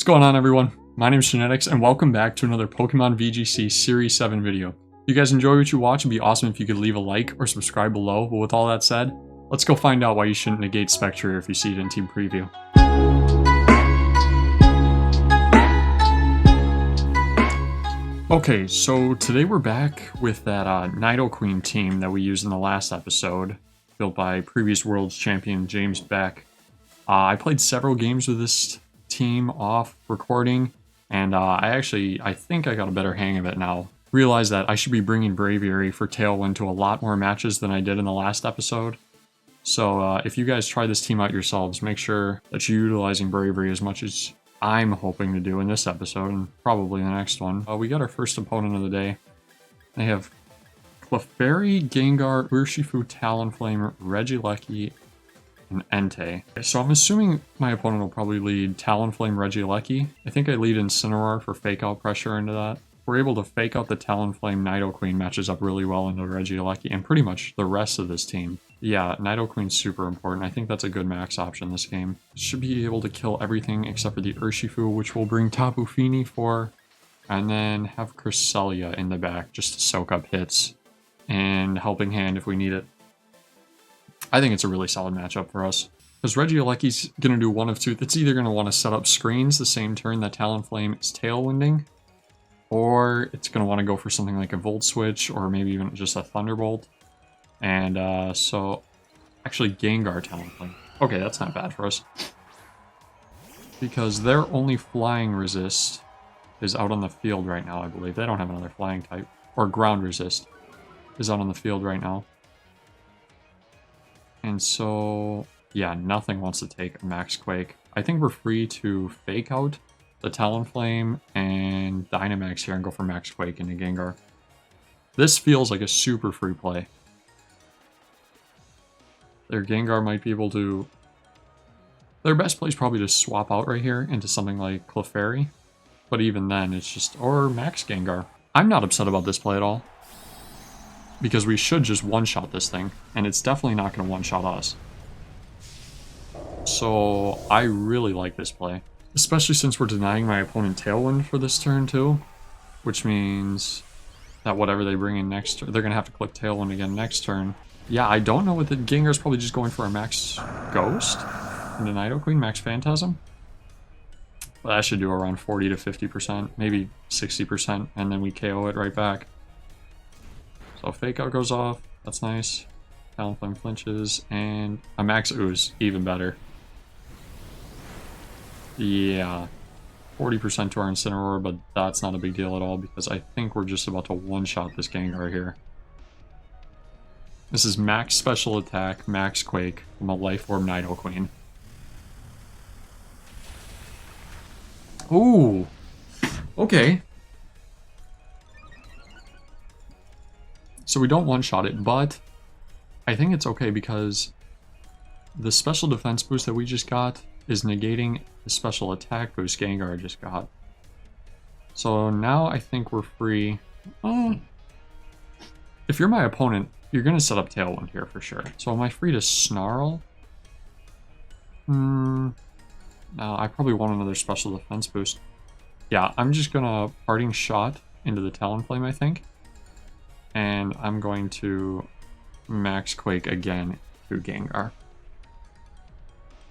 What's going on, everyone? My name is Genetics, and welcome back to another Pokemon VGC Series 7 video. If you guys enjoy what you watch, it'd be awesome if you could leave a like or subscribe below. But with all that said, let's go find out why you shouldn't negate Spectrier if you see it in Team Preview. Okay, so today we're back with that Nidoqueen team that we used in the last episode, built by previous Worlds Champion James Beck. I played several games with this team off recording, and I think I got a better hang of it now. Realized that I should be bringing Braviary for Tailwind to a lot more matches than I did in the last episode. So if you guys try this team out yourselves, make sure that you're utilizing Braviary as much as I'm hoping to do in this episode, and probably the next one. We got our first opponent of the day. They have Clefairy, Gengar, Urshifu, Talonflame, Regieleki, and Entei. So I'm assuming my opponent will probably lead Talonflame, Regieleki. I think I lead Incineroar for fake out pressure into that. We're able to fake out the Talonflame. Nidoqueen matches up really well into Regieleki and pretty much the rest of this team. Yeah, Nidoqueen's super important. I think that's a good max option this game. Should be able to kill everything except for the Urshifu, which will bring Tapu Fini for, and then have Cresselia in the back just to soak up hits and helping hand if we need it. I think it's a really solid matchup for us, because Regieleki's going to do one of two. It's either going to want to set up screens the same turn that Talonflame is tailwinding, or it's going to want to go for something like a Volt Switch, or maybe even just a Thunderbolt. And so, actually Gengar Talonflame. Okay, that's not bad for us, because their only flying resist is out on the field right now, I believe. They don't have another flying type. Or ground resist is out on the field right now. And so, yeah, nothing wants to take a Max Quake. I think we're free to fake out the Talonflame and Dynamax here and go for Max Quake into Gengar. This feels like a super free play. Their Gengar might be able to... Their best play is probably to swap out right here into something like Clefairy. But even then, it's just... Or Max Gengar. I'm not upset about this play at all, because we should just one-shot this thing, and it's definitely not going to one-shot us. So I really like this play, especially since we're denying my opponent Tailwind for this turn too, which means that whatever they bring in next turn, they're going to have to click Tailwind again next turn. Yeah, I don't know what the Gengar's probably just going for a Max Ghost and the Nidoqueen, Max Phantasm. Well, that should do around 40 to 50%, maybe 60%, and then we KO it right back. So Fake Out goes off, that's nice. Talonflame flinches, and a Max Ooze, even better. Yeah, 40% to our Incineroar, but that's not a big deal at all, because I think we're just about to one-shot this Gengar here. This is Max Special Attack, Max Quake, from a Life Orb Nidoqueen. Ooh! Okay. So we don't one-shot it, but I think it's okay because the special defense boost that we just got is negating the special attack boost Gengar just got. So now I think we're free. If you're my opponent, you're going to set up Tailwind here for sure. So am I free to Snarl? No, I probably want another special defense boost. Yeah, I'm just going to Parting Shot into the Talonflame, I think. And I'm going to Max Quake again to Gengar,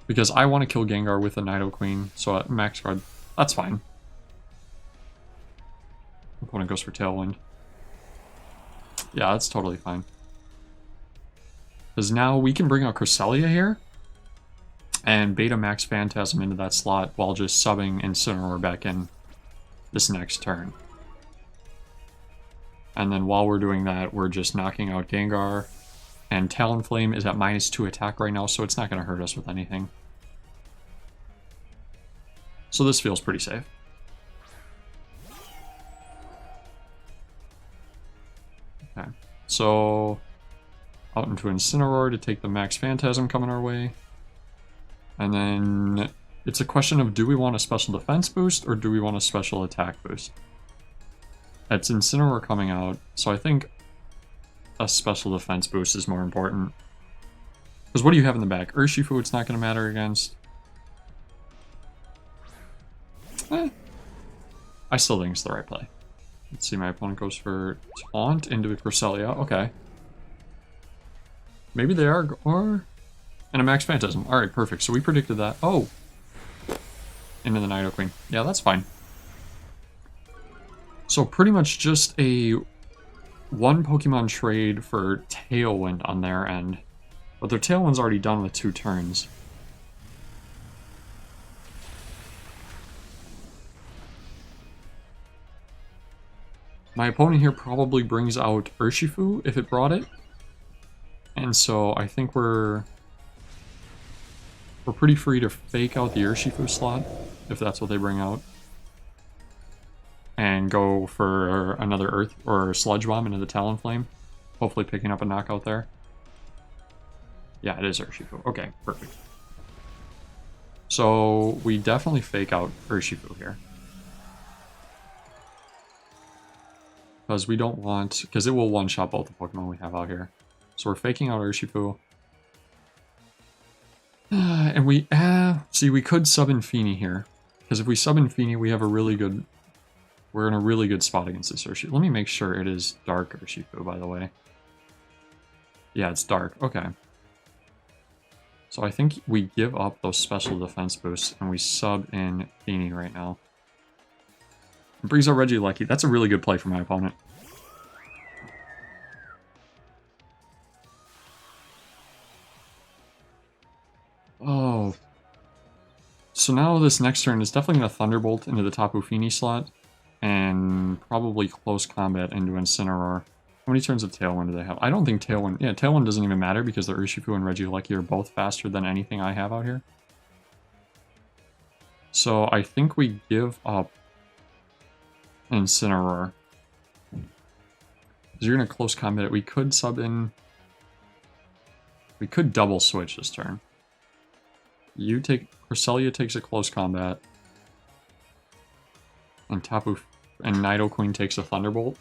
because I want to kill Gengar with a Nidoqueen, so at Max Guard, that's fine. Opponent goes for Tailwind. Yeah, that's totally fine. Because now we can bring out Cresselia here and beta Max Phantasm into that slot while just subbing Incineroar back in this next turn. And then while we're doing that, we're just knocking out Gengar. And Talonflame is at -2 attack right now, so it's not going to hurt us with anything. So this feels pretty safe. Okay, so out into Incineroar to take the Max Phantasm coming our way. And then it's a question of, do we want a special defense boost or do we want a special attack boost? It's Incineroar coming out, so I think a special defense boost is more important. Because what do you have in the back? Urshifu, it's not going to matter against. I still think it's the right play. Let's see, my opponent goes for Taunt into Cresselia. Okay. Maybe they are, or... And a Max Phantasm. Alright, perfect. So we predicted that. Oh! Into the Nidoqueen. Yeah, that's fine. So pretty much just a one Pokemon trade for Tailwind on their end. But their Tailwind's already done with 2 turns. My opponent here probably brings out Urshifu if it brought it. And so I think we're pretty free to fake out the Urshifu slot, if that's what they bring out. And go for another Earth or Sludge Bomb into the Talonflame. Hopefully picking up a knockout there. Yeah, it is Urshifu. Okay, perfect. So we definitely fake out Urshifu here. Because we don't want... Because it will one-shot both the Pokemon we have out here. So we're faking out Urshifu. And we... see, we could sub in Feeny here. Because if we sub in Feeny, we have a really good... We're in a really good spot against this Urshifu. Let me make sure it is Dark Urshifu, by the way. Yeah, it's Dark. Okay. So I think we give up those special defense boosts, and we sub in Feeny right now. It brings out Regieleki. That's a really good play for my opponent. Oh. So now this next turn is definitely going to Thunderbolt into the Tapu Fini slot. And probably close combat into Incineroar. How many turns of Tailwind do they have? I don't think Tailwind... Yeah, Tailwind doesn't even matter because the Urshifu and Regieleki are both faster than anything I have out here. So I think we give up Incineroar. Because you're going to close combat it. We could sub in... We could double switch this turn. You take... Cresselia takes a close combat. And Tapu... And Nidoqueen takes a Thunderbolt.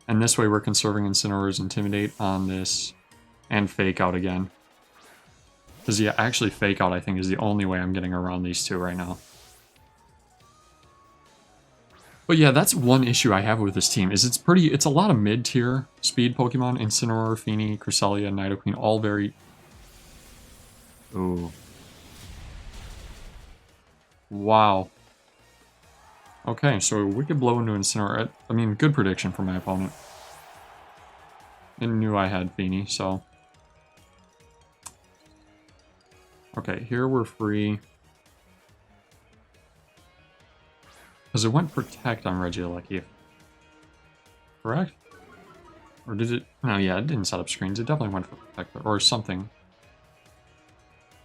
And this way we're conserving Incineroar's Intimidate on this. And Fake Out again. Because yeah, actually Fake Out I think is the only way I'm getting around these two right now. But yeah, that's one issue I have with this team, is it's a lot of mid-tier speed Pokemon. Incineroar, Feeny, Cresselia, Nidoqueen, all very... Ooh. Wow. Okay, so Wicked Blow into Incineroar. I mean, good prediction for my opponent. And knew I had Feeny, so... Okay, here we're free. Because it went Protect on Regieleki. Correct? Or did it... No, yeah, it didn't set up screens. It definitely went for Protect, or something.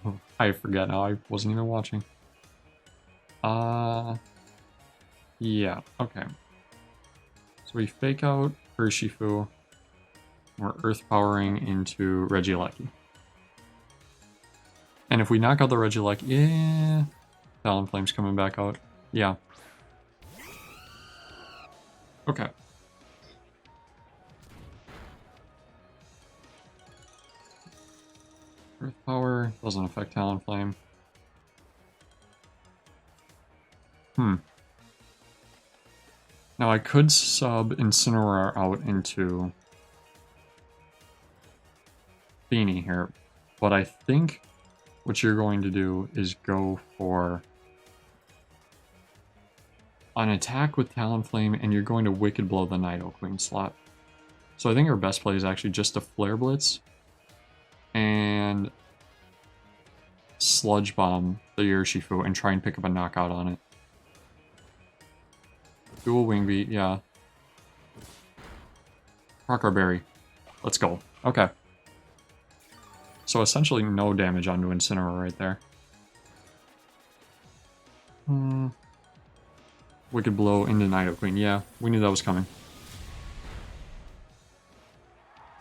Oh, I forget now, I wasn't even watching. Yeah, okay. So we fake out Urshifu. We're Earth Powering into Regieleki. And if we knock out the Regieleki, yeah... Talonflame's coming back out. Yeah. Okay. Earth Power doesn't affect Talonflame. Now I could sub Incineroar out into Feeny here, but I think what you're going to do is go for an attack with Talonflame, and you're going to Wicked Blow the Nidoqueen slot. So I think our best play is actually just a Flare Blitz and Sludge Bomb the Urshifu and try and pick up a knockout on it. Dual Wing Beat, yeah. Rockar Berry. Let's go. Okay. So essentially no damage onto Incineroar right there. Wicked Blow into Nidoqueen. Yeah, we knew that was coming.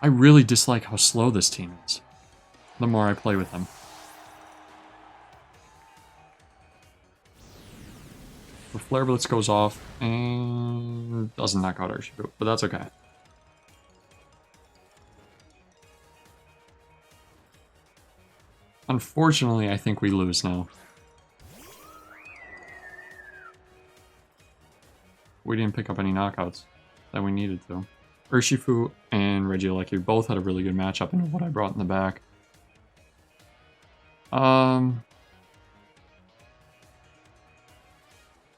I really dislike how slow this team is. The more I play with them. The Flare Blitz goes off and doesn't knock out Urshifu, but that's okay. Unfortunately, I think we lose now. we didn't pick up any knockouts that we needed to. Urshifu and Regieleki both had a really good matchup into what I brought in the back. I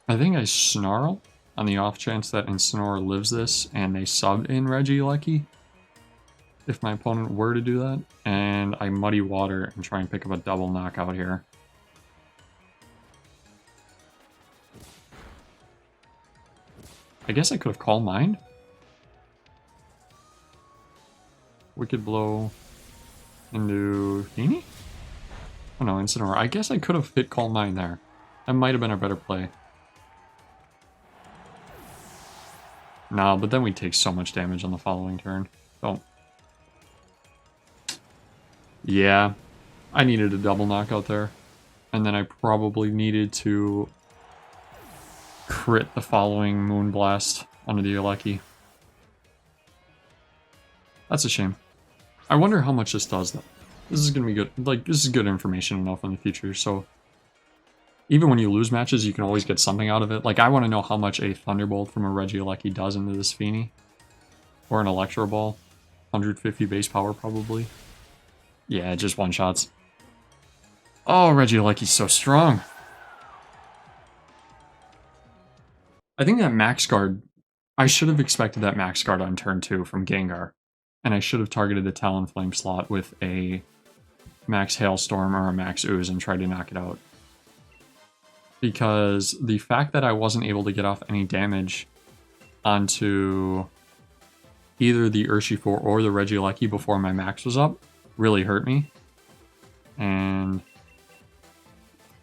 think I Snarl on the off chance that Incineroar lives this and they sub in Regieleki, if my opponent were to do that. And I Muddy Water and try and pick up a double knockout here. I guess I could have Calm Mind. Wicked Blow into Feeny? Oh no, Incineroar. I guess I could have hit Calm Mind there. That might have been a better play. No, but then we take so much damage on the following turn. Don't. Yeah, I needed a double knockout there. And then I probably needed to crit the following Moonblast onto the Alecki. That's a shame. I wonder how much this does, though. This is going to be good. Like, this is good information enough in the future, so... Even when you lose matches, you can always get something out of it. Like, I want to know how much a Thunderbolt from a Regieleki does into this Feeny. Or an Electro Ball. 150 base power, probably. Yeah, just one-shots. Oh, Regielecki's so strong. I think that Max Guard... I should have expected that Max Guard on turn 2 from Gengar. And I should have targeted the Talonflame slot with a Max Hailstorm or a Max Ooze and tried to knock it out. Because the fact that I wasn't able to get off any damage onto either the Urshifu or the Regieleki before my max was up really hurt me. And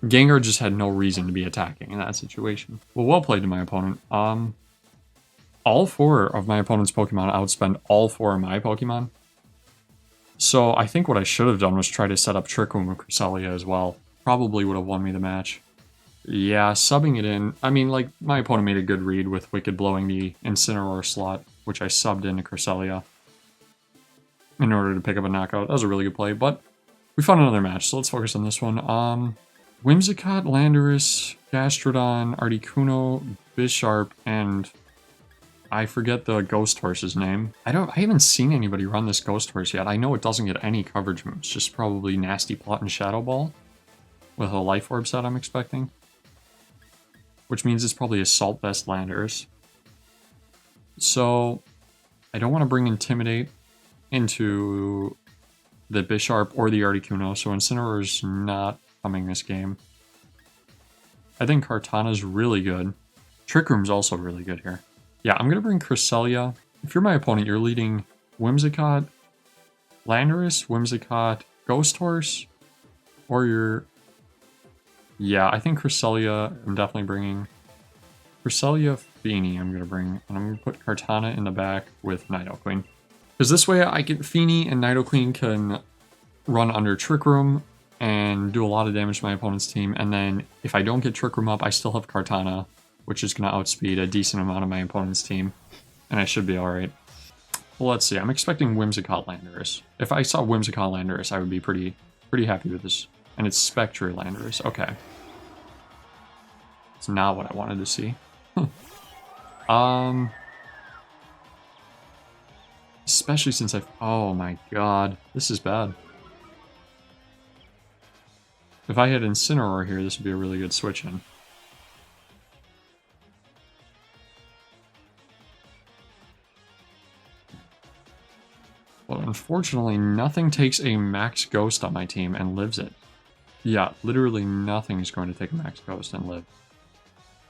Gengar just had no reason to be attacking in that situation. Well played to my opponent. All 4 of my opponent's Pokemon outspend all 4 of my Pokemon. So I think what I should have done was try to set up Trick Room with Cresselia as well. Probably would have won me the match. Yeah, subbing it in. I mean, like, my opponent made a good read with Wicked blowing the Incineroar slot, which I subbed into Cresselia in order to pick up a knockout. That was a really good play, but we found another match, so let's focus on this one. Whimsicott, Landorus, Gastrodon, Articuno, Bisharp, and I forget the Ghost Horse's name. I haven't seen anybody run this Ghost Horse yet. I know it doesn't get any coverage moves, just probably Nasty Plot and Shadow Ball with a Life Orb set I'm expecting. Which means it's probably Assault Vest Landorus. So I don't want to bring Intimidate into the Bisharp or the Articuno, so Incineroar's not coming this game. I think Kartana's really good. Trick Room's also really good here. Yeah, I'm going to bring Cresselia. If you're my opponent, you're leading Whimsicott, Landorus, Whimsicott, Ghost Horse, or you're... Yeah, I think Cresselia, I'm definitely bringing... Cresselia, Feeny I'm going to bring, and I'm going to put Kartana in the back with Nidoqueen. Because this way I get Feeny and Nidoqueen can run under Trick Room and do a lot of damage to my opponent's team, and then if I don't get Trick Room up, I still have Kartana, which is going to outspeed a decent amount of my opponent's team, and I should be alright. Well, let's see. I'm expecting Whimsicott Landorus. If I saw Whimsicott Landorus, I would be pretty happy with this. And it's Spectrier Landorus. Okay. It's not what I wanted to see. Especially since I've... Oh my god. This is bad. If I had Incineroar here, this would be a really good switch in. Well, unfortunately, nothing takes a Max Ghost on my team and lives it. Yeah, literally nothing is going to take a Max Ghost and live.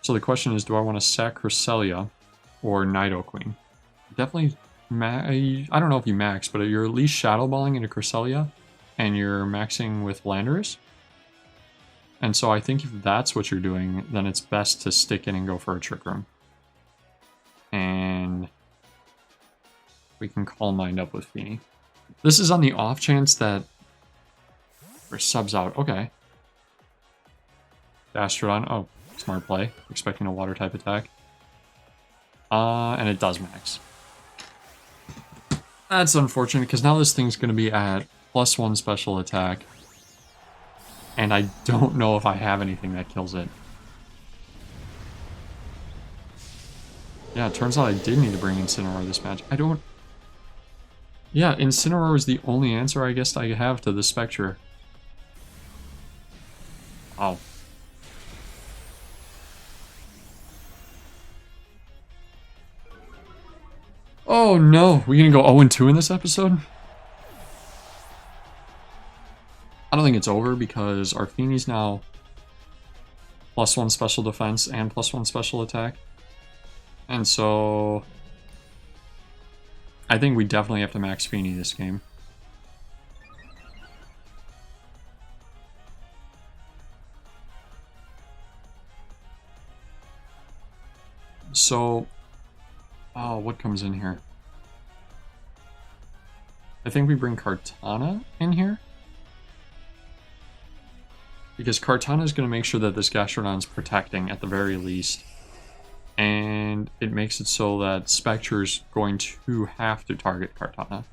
So the question is, do I want to sack Cresselia or Nidoqueen? Definitely, I don't know if you max, but you're at least Shadow Balling into Cresselia, and you're maxing with Landorus. And so I think if that's what you're doing, then it's best to stick in and go for a Trick Room. And we can Calm Mind up with Feeny. This is on the off chance that... Or subs out. Okay. Gastrodon. Oh, smart play. Expecting a water type attack. And it does max. That's unfortunate, because now this thing's going to be at +1 special attack. And I don't know if I have anything that kills it. Yeah, it turns out I did need to bring Incineroar this match. I don't... Yeah, Incineroar is the only answer I guess I have to the Spectrier. Oh. Oh no, we gonna go 0-2 in this episode? I don't think it's over because our Feeney's now +1 special defense and +1 special attack. And so I think we definitely have to max Feeney this game. So, oh, what comes in here? I think we bring Kartana in here. Because Kartana is going to make sure that this Gastrodon's protecting at the very least. And it makes it so that Spectre's going to have to target Kartana.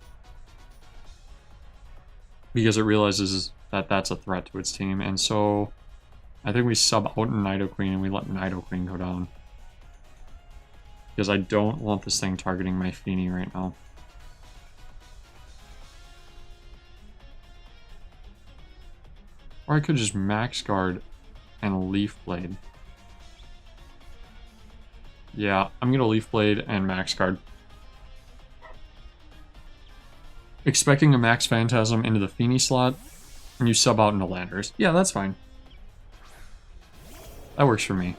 Because it realizes that that's a threat to its team. And so I think we sub out Nidoqueen and we let Nidoqueen go down. Because I don't want this thing targeting my Feeney right now. Or I could just Max Guard and Leaf Blade. Yeah, I'm gonna Leaf Blade and Max Guard. Expecting a Max Phantasm into the Feeney slot, and you sub out into Landers. Yeah, that's fine. That works for me.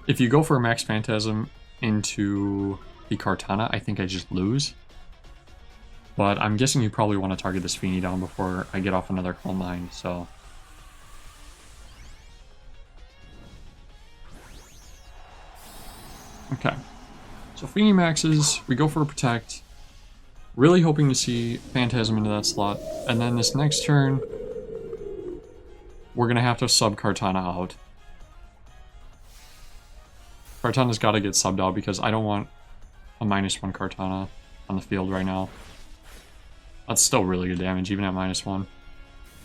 If you go for a Max Phantasm into the Kartana, I think I just lose. But I'm guessing you probably want to target this Feeney down before I get off another Calm Mind, so... Okay. So Feeney maxes, we go for a Protect. Really hoping to see Phantasm into that slot. And then this next turn, we're going to have to sub Kartana out. Kartana's got to get subbed out because I don't want a -1 Kartana on the field right now. That's still really good damage, even at -1.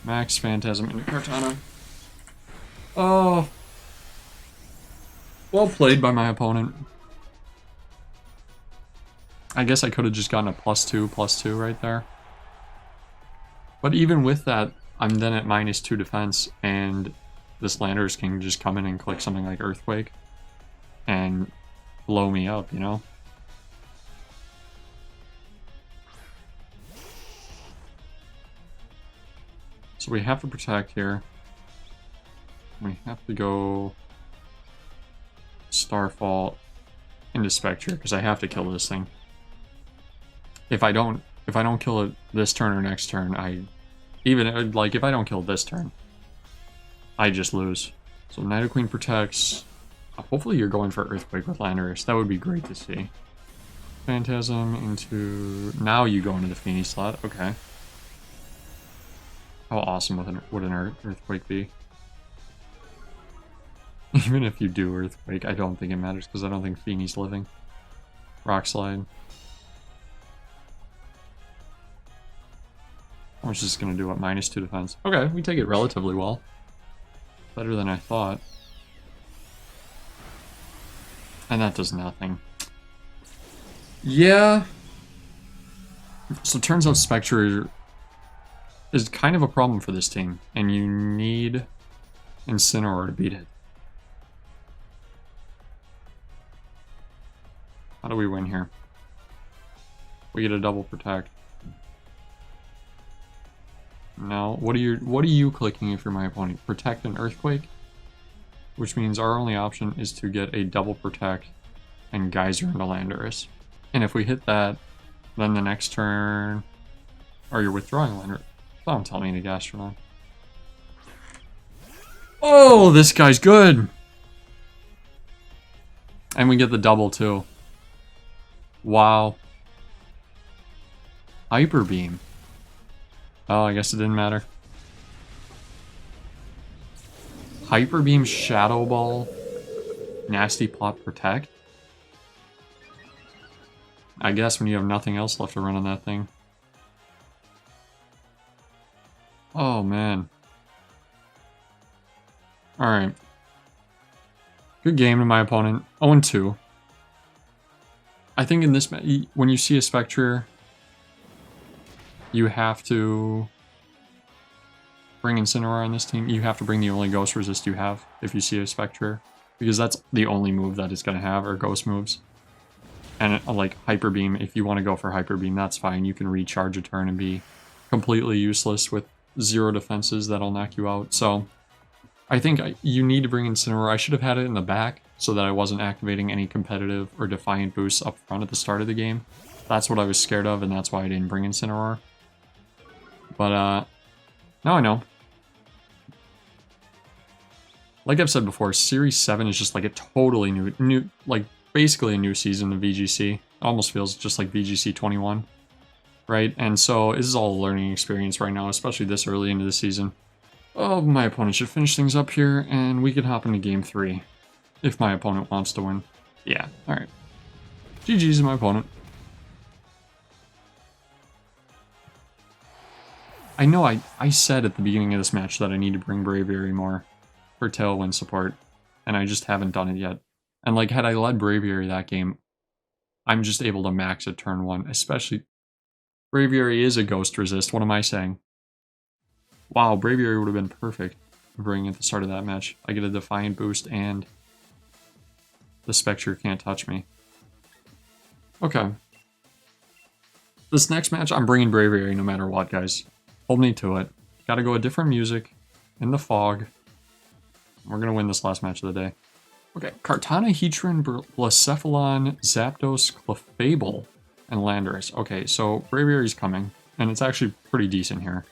Max Phantasm into Kartana. Oh. Well played by my opponent. I guess I could have just gotten a +2/+2 right there. But even with that, I'm then at -2 defense, and this Landers can just come in and click something like Earthquake and blow me up, you know? So we have to protect here. We have to go Starfall into Spectrier because I have to kill this thing. If I don't kill it this turn or next turn, if I don't kill this turn, I just lose. So Nidoqueen protects. Hopefully you're going for Earthquake with Landorus. That would be great to see. Phantasm into... Now you go into the Feeney slot. Okay. How awesome would an Earthquake be? Even if you do Earthquake, I don't think it matters because I don't think Feeney's living. Rock Slide. I was just gonna do what, -2 defense. Okay, we take it relatively well. Better than I thought. And that does nothing. Yeah. So it turns out Spectre is kind of a problem for this team, and you need Incineroar to beat it. How do we win here? We get a double protect. No, what are you clicking if you're my opponent? Protect and Earthquake? Which means our only option is to get a double protect and Geyser into Landorus. And if we hit that, then the next turn... Or you're withdrawing Landorus. Don't tell me to Gastrodon. Oh, this guy's good! And we get the double too. Wow. Hyper Beam. Oh, I guess it didn't matter. Hyper Beam, Shadow Ball, Nasty Plot, Protect. I guess when you have nothing else left to run on that thing. Oh, man. Alright. Good game to my opponent. 0-2. I think in this, when you see a Spectrier, you have to bring Incineroar on this team. You have to bring the only Ghost Resist you have if you see a Spectrier. Because that's the only move that it's going to have, are Ghost moves. And like Hyper Beam, if you want to go for Hyper Beam, that's fine. You can recharge a turn and be completely useless with 0 defenses that'll knock you out. So I think you need to bring Incineroar. I should have had it in the back so that I wasn't activating any competitive or Defiant boosts up front at the start of the game. That's what I was scared of, and that's why I didn't bring Incineroar. But now I know. Like I've said before, Series 7 is just like a totally new, like basically a new season of VGC. It almost feels just like VGC 21, right? And so this is all a learning experience right now, especially this early into the season. Oh, my opponent should finish things up here, and we could hop into Game 3. If my opponent wants to win. Yeah, alright. GG's my opponent. I know I said at the beginning of this match that I need to bring Braviary more for Tailwind support, and I just haven't done it yet. And like, had I led Braviary that game, I'm just able to max at turn 1, especially... Braviary is a Ghost Resist, what am I saying? Wow, Braviary would have been perfect to bring at the start of that match. I get a Defiant boost and the Spectre can't touch me. Okay. This next match, I'm bringing Braviary no matter what, guys. Hold me to it. Gotta go a different music in the fog. We're gonna win this last match of the day. Okay, Kartana, Heatran, Blacephalon, Zapdos, Clefable, and Landorus. Okay, so Braviary's coming, and it's actually pretty decent here.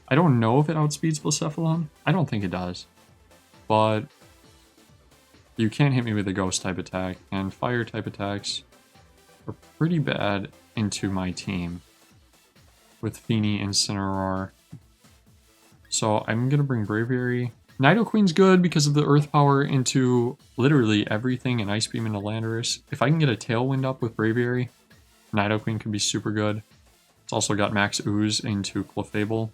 I don't know if it outspeeds Blacephalon. I don't think it does. But you can't hit me with a Ghost type attack, and Fire type attacks are pretty bad into my team with Feeny and Incineroar. So I'm going to bring Braviary. Nidoqueen's good because of the Earth Power into literally everything and Ice Beam into Landorus. If I can get a Tailwind up with Braviary, Nidoqueen can be super good. It's also got Max Ooze into Clefable.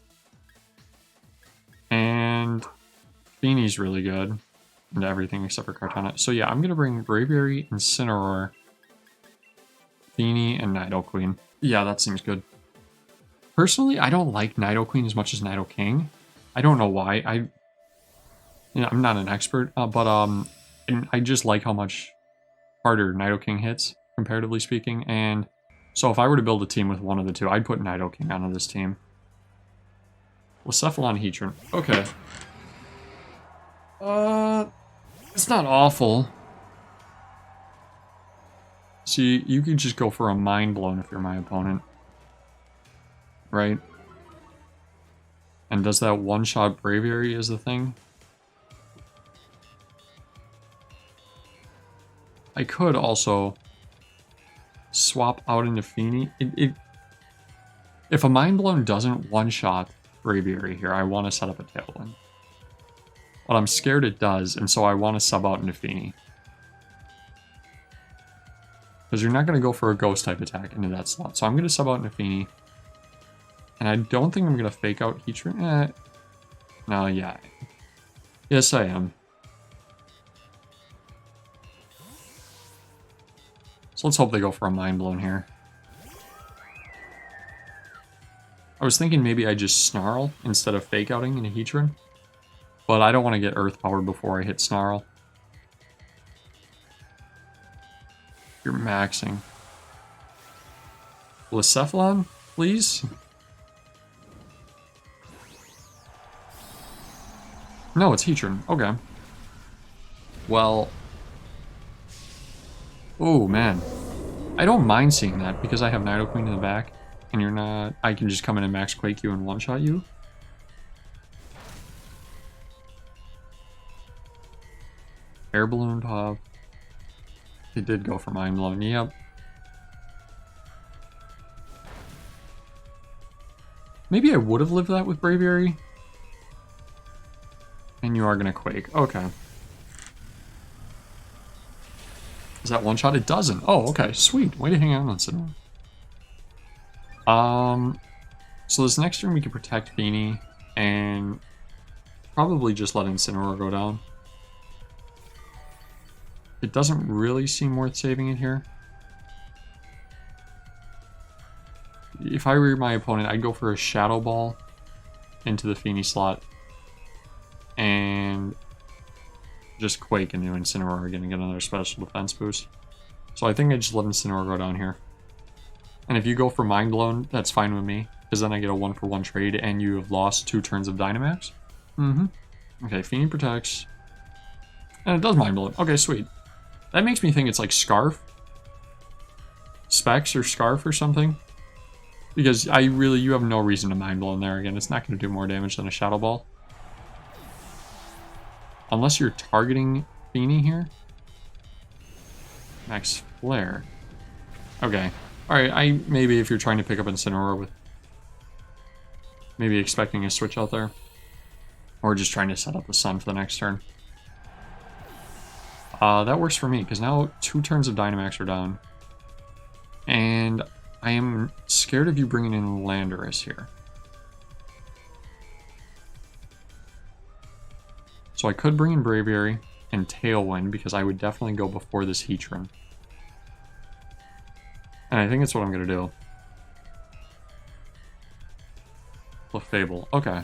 And Feeny's really good into everything except for Kartana. So yeah, I'm going to bring Braviary, Incineroar, Feeny, and Nidoqueen. Yeah, that seems good. Personally, I don't like Nidoqueen as much as Nidoking. I don't know why. I'm not an expert, but and I just like how much harder Nidoking hits, comparatively speaking. And so if I were to build a team with one of the two, I'd put Nidoking onto this team. Blacephalon, Heatran. Okay. It's not awful. See, you could just go for a Mind Blown if you're my opponent. Right? And does that one-shot Braviary is the thing? I could also swap out into Feeny. If a Mind Blown doesn't one-shot Braviary here, I want to set up a Tailwind. But I'm scared it does, and so I want to sub out into Feeny. Because you're not going to go for a Ghost-type attack into that slot. So I'm going to sub out into Feeny. And I don't think I'm going to fake out Heatran. No, yeah. Yes, I am. So let's hope they go for a Mind Blown here. I was thinking maybe I just Snarl instead of fake outing into Heatran. But I don't want to get Earth Power before I hit Snarl. You're maxing. Blacephalon, please? No, it's Heatran. Okay. Well... Oh, man. I don't mind seeing that because I have Nidoqueen in the back. And you're not... I can just come in and max Quake you and one-shot you. Air Balloon Pop. It did go for Mind Blown. Yep. Maybe I would have lived that with Braviary. And you are going to Quake. Okay. Is that one shot? It doesn't. Oh, okay. Sweet. Way to hang out on Incineroar. So this next turn we can protect Feeny and probably just let Incineroar go down. It doesn't really seem worth saving it here. If I were my opponent, I'd go for a Shadow Ball into the Feeny slot and just Quake into Incineroar again and get another special defense boost. So I think I just let Incineroar go down here. And if you go for Mind Blown, that's fine with me, because then I get a 1-for-1 trade and you have lost 2 turns of Dynamax. Okay, Feeny protects. And it does Mind Blown. Okay, sweet. That makes me think it's like Scarf. Specs or Scarf or something. Because you have no reason to Mind Blown there again. It's not going to do more damage than a Shadow Ball. Unless you're targeting Feeny here. Max Flare. Okay. Alright, maybe if you're trying to pick up Incineroar with... maybe expecting a switch out there. Or just trying to set up the Sun for the next turn. That works for me, because now 2 turns of Dynamax are down. And I am scared of you bringing in Landorus here. So I could bring in Braviary and Tailwind, because I would definitely go before this Heatran. And I think that's what I'm going to do. Clefable. Okay.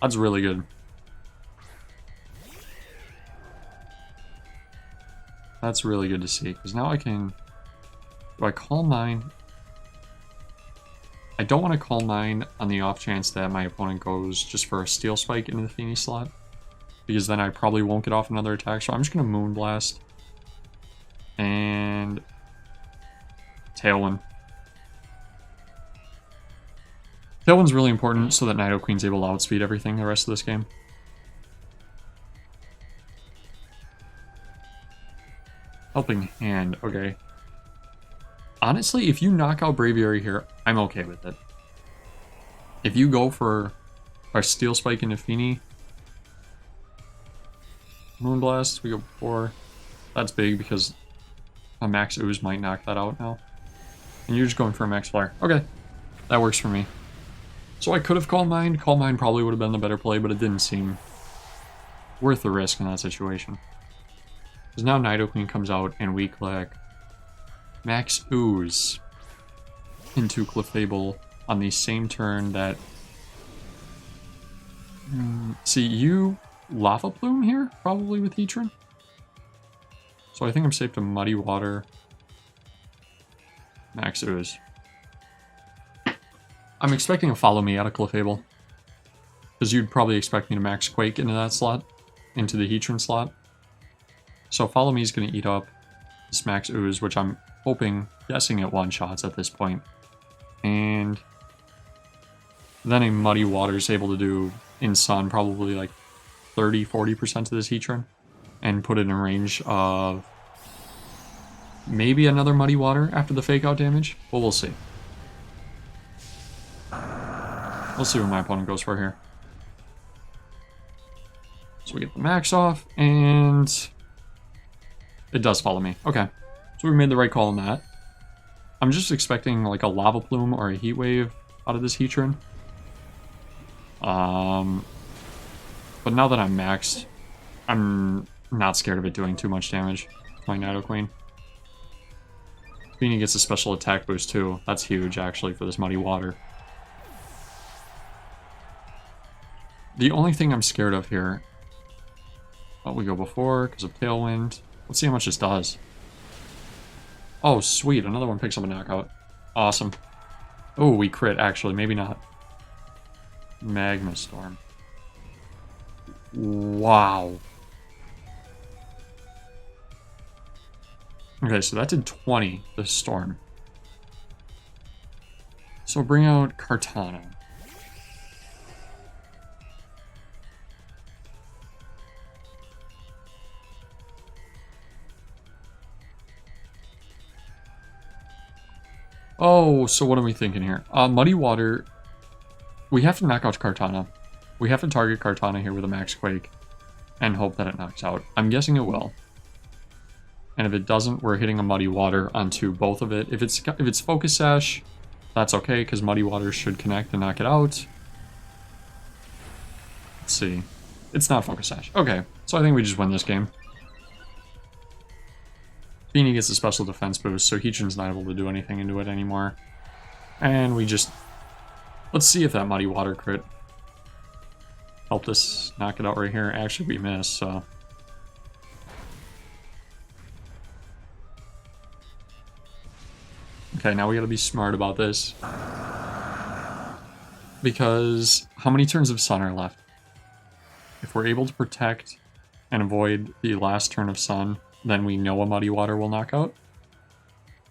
That's really good. That's really good to see, because now I can... do I Calm Mind? I don't want to Calm Mind on the off chance that my opponent goes just for a Steel Spike into the Feeny slot, because then I probably won't get off another attack, so I'm just going to Moonblast. And... Tailwind. Tailwind's really important so that Nidoqueen's able to outspeed everything the rest of this game. Helping Hand, okay. Honestly, if you knock out Braviary here, I'm okay with it. If you go for our Steel Spike into Feeny, Moonblast, we go before. That's big because a Max Ooze might knock that out now. And you're just going for a Max Flare. Okay, that works for me. So I could have Calm Mind. Calm Mind probably would have been the better play, but it didn't seem worth the risk in that situation. Because now Nidoqueen comes out and we click Max Ooze into Clefable on the same turn that... see, you Lava Plume here? Probably with Heatran? So I think I'm safe to Muddy Water. Max Ooze. I'm expecting a Follow Me out of Clefable. Because you'd probably expect me to Max Quake into that slot. Into the Heatran slot. So Follow Me is going to eat up this Max Ooze, which I'm guessing it one-shots at this point. And then a Muddy Water is able to do, in Sun, probably like 30-40% of this Heatran. And put it in range of maybe another Muddy Water after the Fake Out damage. But we'll see. We'll see what my opponent goes for here. So we get the Max off, and it does Follow Me. Okay. So we made the right call on that. I'm just expecting like a Lava Plume or a Heat Wave out of this Heatran. But now that I'm maxed, I'm not scared of it doing too much damage to my Nidoqueen. Feeny gets a special attack boost too. That's huge actually for this Muddy Water. The only thing I'm scared of here... oh, we go before because of Tailwind. Let's see how much this does. Oh, sweet. Another one picks up a knockout. Awesome. Oh, we crit, actually. Maybe not. Magma Storm. Wow. Okay, so that did 20, the Storm. So bring out Kartana. Oh, so what are we thinking here? Muddy Water. We have to knock out Kartana. We have to target Kartana here with a Max Quake and hope that it knocks out. I'm guessing it will. And if it doesn't, we're hitting a Muddy Water onto both of it. If it's Focus Sash, that's okay, because Muddy Water should connect and knock it out. Let's see. It's not Focus Sash. Okay, so I think we just win this game. Feeny gets a special defense boost, so Heatran's not able to do anything into it anymore. And we just... Let's see if that Muddy Water crit helped us knock it out right here. Actually, we missed, so... Okay, now we gotta be smart about this. Because how many turns of Sun are left? If we're able to protect and avoid the last turn of Sun, then we know a Muddy Water will knock out.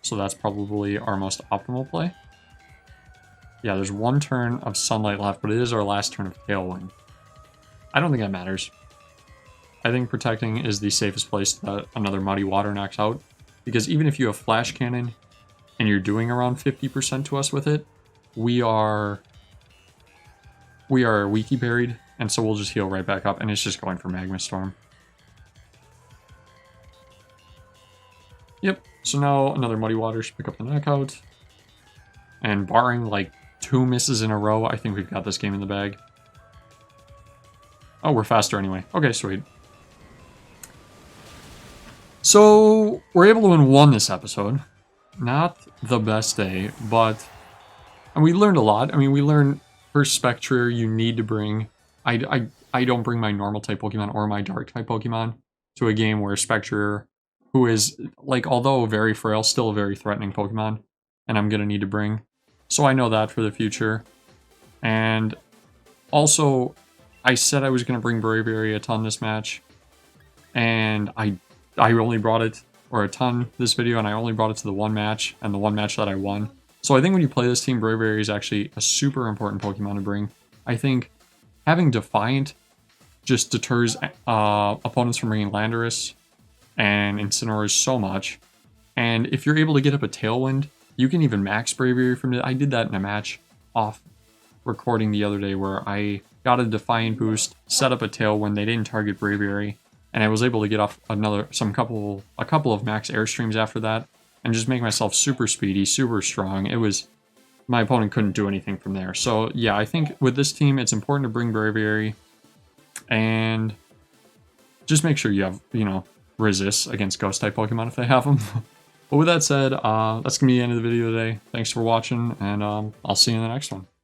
So that's probably our most optimal play. Yeah, there's one turn of Sunlight left, but it is our last turn of Tailwind. I don't think that matters. I think protecting is the safest place that another Muddy Water knocks out. Because even if you have Flash Cannon and you're doing around 50% to us with it, we are Weaky Buried, and so we'll just heal right back up, and it's just going for Magma Storm. Yep, so now another Muddy Water should pick up the knockout. And barring like 2 misses in a row, I think we've got this game in the bag. Oh, we're faster anyway. Okay, sweet. So, we're able to win 1 this episode. Not the best day, but... And we learned a lot. I mean, we learned, for Spectrier, you need to bring... I don't bring my normal type Pokemon or my dark type Pokemon to a game where Spectrier, who is, like, although very frail, still a very threatening Pokemon, and I'm going to need to bring. So I know that for the future. And also, I said I was going to bring Braviary a ton this match, and I only brought it, or a ton this video, and I only brought it to the 1 match, and the 1 match that I won. So I think when you play this team, Braviary is actually a super important Pokemon to bring. I think having Defiant just deters opponents from bringing Landorus and Incineroar so much. And if you're able to get up a Tailwind, you can even max Braviary from it. I did that in a match off recording the other day where I got a Defiant boost, set up a Tailwind, they didn't target Braviary, and I was able to get off a couple of max Airstreams after that, and just make myself super speedy, super strong. It was... My opponent couldn't do anything from there. So, yeah, I think with this team, it's important to bring Braviary. And just make sure you have, resists against Ghost-type Pokemon if they have them. But with that said, that's going to be the end of the video today. Thanks for watching, and I'll see you in the next one.